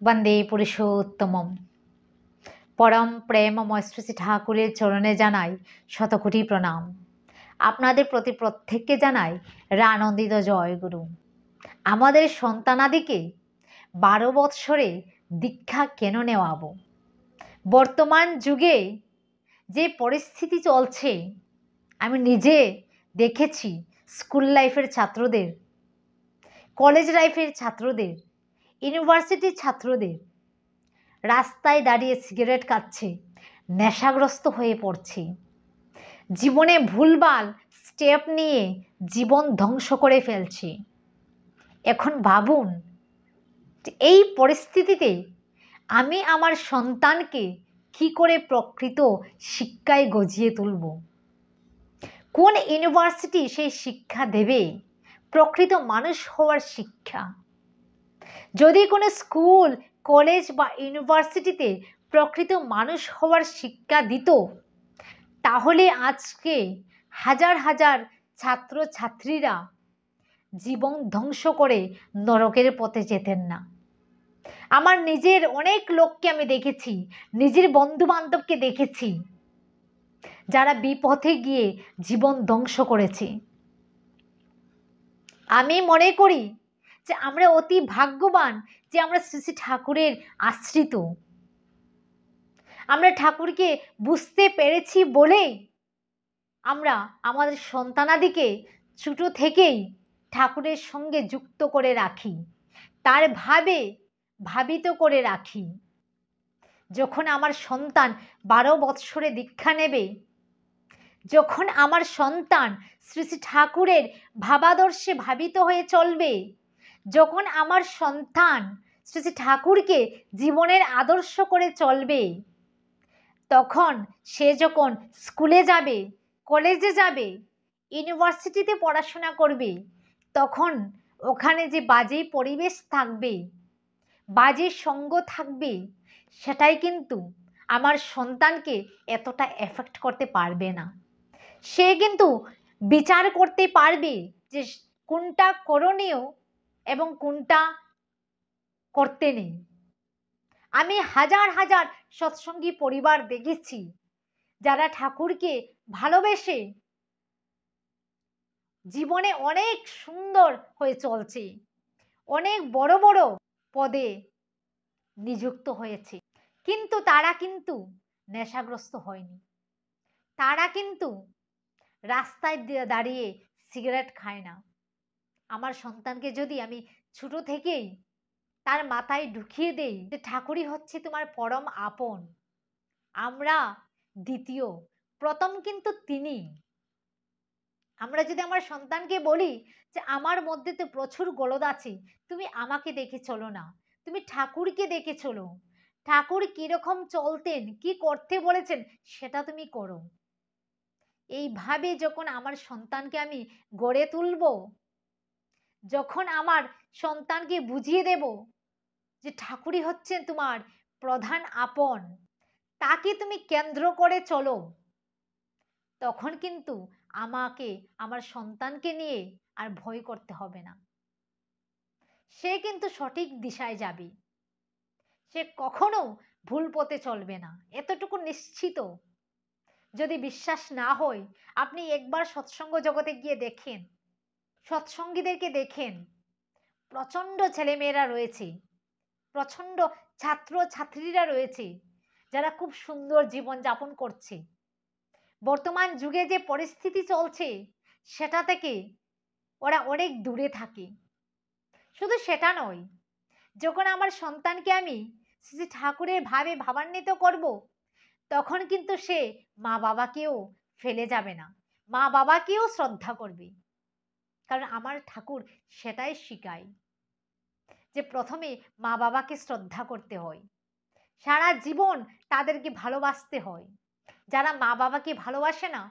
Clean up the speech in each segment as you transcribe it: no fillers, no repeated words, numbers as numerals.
বন্দে পুরুষোত্তমম। পরম প্রেমময় শ্রী শ্রী ঠাকুরের চরণে জানাই শতকোটি প্রণাম। আপনাদের প্রতি প্রত্যেককে জানাই রানন্দিত জয়গুরু। আমাদের সন্তানাদিকে 12 বৎসরে দীক্ষা কেন নেওয়াবো? বর্তমান যুগে যে পরিস্থিতি চলছে, আমি নিজে দেখেছি স্কুল লাইফের ছাত্রদের, কলেজ লাইফের ছাত্রদের, ইউনিভার্সিটির ছাত্রদের রাস্তায় দাঁড়িয়ে সিগারেট খাচ্ছে, নেশাগ্রস্ত হয়ে পড়ছে, জীবনে ভুলভাল স্টেপ নিয়ে জীবন ধ্বংস করে ফেলছে। এখন ভাবুন, এই পরিস্থিতিতে আমি আমার সন্তানকে কি করে প্রকৃত শিক্ষায় গজিয়ে তুলব? কোন ইউনিভার্সিটি সেই শিক্ষা দেবে? প্রকৃত মানুষ হওয়ার শিক্ষা। যদি কোনো স্কুল, কলেজ বা ইউনিভার্সিটিতে প্রকৃত মানুষ হওয়ার শিক্ষা দিত, তাহলে আজকে হাজার হাজার ছাত্র ছাত্রীরা জীবন ধ্বংস করে নরকের পথে যেতেন না। আমার নিজের অনেক লোককে আমি দেখেছি, নিজের বন্ধু বান্ধবকে দেখেছি, যারা বিপথে গিয়ে জীবন ধ্বংস করেছে। আমি মনে করি যে আমরা অতি ভাগ্যবান যে আমরা শ্রী শ্রী ঠাকুরের আশ্রিত। আমরা ঠাকুরকে বুঝতে পেরেছি বলেই আমরা আমাদের সন্তানাদিকে ছোট থেকেই ঠাকুরের সঙ্গে যুক্ত করে রাখি, তার ভাবিত করে রাখি। যখন আমার সন্তান 12 বৎসরে দীক্ষা নেবে, যখন আমার সন্তান শ্রী শ্রী ঠাকুরের ভাবাদর্শে ভাবিত হয়ে চলবে, যখন আমার সন্তান শ্রী শ্রী ঠাকুরকে জীবনের আদর্শ করে চলবে, তখন সে যখন স্কুলে যাবে, কলেজে যাবে, ইউনিভার্সিটিতে পড়াশোনা করবে, তখন ওখানে যে বাজে পরিবেশ থাকবে, বাজে সঙ্গ থাকবে, সেটাই কিন্তু আমার সন্তানকে এতটা এফেক্ট করতে পারবে না। সে কিন্তু বিচার করতে পারবে যে কোনটা করণীয় এবং কোনটা করতে নেই। আমি হাজার হাজার সৎসঙ্গী পরিবার দেখেছি যারা ঠাকুরকে ভালোবেসে জীবনে অনেক সুন্দর হয়ে চলছে, অনেক বড় বড় পদে নিযুক্ত হয়েছে, কিন্তু তারা কিন্তু নেশাগ্রস্ত হয়নি। তারা কিন্তু রাস্তায় দাঁড়িয়ে সিগারেট খায় না। আমার সন্তানকে যদি আমি ছোট থেকেই তার মাথায় ঢুকিয়ে দেই যে ঠাকুরই হচ্ছে তোমার পরম আপন, আমরা দ্বিতীয়, প্রথম কিন্তু তিনি। আমরা যদি আমার সন্তানকে বলি যে আমার মধ্যে তো প্রচুর গলদ আছে, তুমি আমাকে দেখে চলো না, তুমি ঠাকুরকে দেখে চলো, ঠাকুর কিরকম চলতেন, কি করতে বলেছেন সেটা তুমি করো। এইভাবে যখন আমার সন্তানকে আমি গড়ে তুলব, যখন আমার সন্তানকে বুঝিয়ে দেব যে ঠাকুরই হচ্ছেন তোমার প্রধান আপন, তাকে তুমি কেন্দ্র করে চলো, তখন কিন্তু আমাকে, আমার সন্তানকে নিয়ে আর ভয় করতে হবে না। সে কিন্তু সঠিক দিশায় যাবে, সে কখনো ভুল পথে চলবে না, এতটুকু নিশ্চিত। যদি বিশ্বাস না হয়, আপনি একবার সৎসঙ্গ জগতে গিয়ে দেখেন, সৎসঙ্গীদেরকে দেখেন, প্রচণ্ড ছেলেমেয়েরা রয়েছে, প্রচণ্ড ছাত্র ছাত্রীরা রয়েছে, যারা খুব সুন্দর জীবন যাপন করছে। বর্তমান যুগে যে পরিস্থিতি চলছে, সেটা থেকে ওরা অনেক দূরে থাকে। শুধু সেটা নয়, যখন আমার সন্তানকে আমি শ্রী ঠাকুরের ভাবে ভাবান্বিত করব, তখন কিন্তু সে মা বাবাকেও ফেলে যাবে না, মা বাবাকেও শ্রদ্ধা করবে। কারণ আমার ঠাকুর সেটাই শিখায় যে প্রথমে মা বাবাকে শ্রদ্ধা করতে হয়, সারা জীবন তাদেরকে ভালোবাসতে হয়। যারা মা বাবাকে ভালোবাসে না,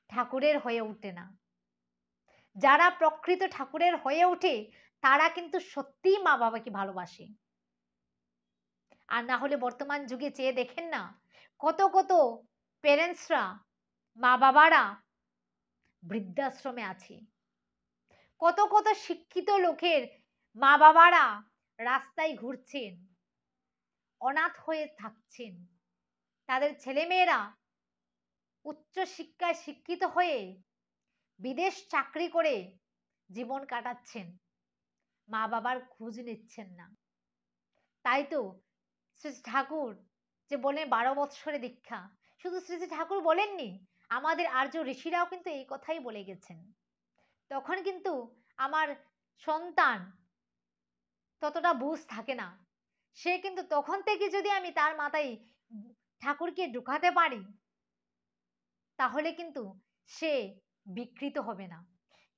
ঠাকুরের হয়ে ওঠে না। যারা প্রকৃত ঠাকুরের হয়ে ওঠে, তারা কিন্তু সত্যিই মা বাবাকে ভালোবাসে। আর না হলে বর্তমান যুগে চেয়ে দেখেন না, কত কত প্যারেন্টসরা, মা বাবারা বৃদ্ধাশ্রমে আছে, কত কত শিক্ষিত লোকের মা বাবারা রাস্তায় ঘুরছেন, অনাথ হয়ে থাকছেন, তাদের ছেলেমেয়েরা উচ্চ শিক্ষায় শিক্ষিত হয়ে বিদেশ চাকরি করে জীবন কাটাচ্ছেন, মা বাবার খোঁজ নিচ্ছেন না। তাই তো শ্রী শ্রী ঠাকুর যে বলেন 12 বৎসরে দীক্ষা, শুধু শ্রী শ্রী ঠাকুর বলেননি, আমাদের আর্য ঋষিরাও কিন্তু এই কথাই বলে গেছেন। তখন কিন্তু আমার সন্তান ততটা বুঝ থাকে না, সে কিন্তু তখন থেকে যদি আমি তার মাথায় ঠাকুরকে ঢুকাতে পারি, তাহলে কিন্তু সে বিকৃত হবে না।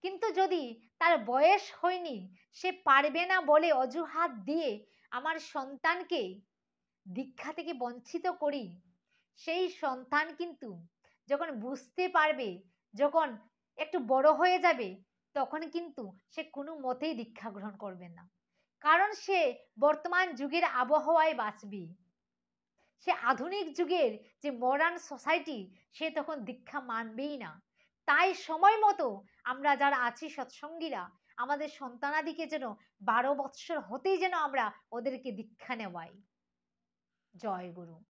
কিন্তু যদি তার বয়স হয়নি, সে পারবে না বলে অজুহাত দিয়ে আমার সন্তানকে দীক্ষা থেকে বঞ্চিত করি, সেই সন্তান কিন্তু যখন বুঝতে পারবে, যখন একটু বড় হয়ে যাবে, তখন কিন্তু সে কোনো মতেই দীক্ষা গ্রহণ করবে না। কারণ সে বর্তমান যুগের আবহাওয়ায় বাঁচবে, সে আধুনিক যুগের যে মডার্ন সোসাইটি, সে তখন দীক্ষা মানবেই না। তাই সময় মতো আমরা যারা আছি সৎসঙ্গীরা, আমাদের সন্তানাদিকে যেন 12 বৎসর হতেই যেন আমরা ওদেরকে দীক্ষা নেওয়াই। জয় গুরু।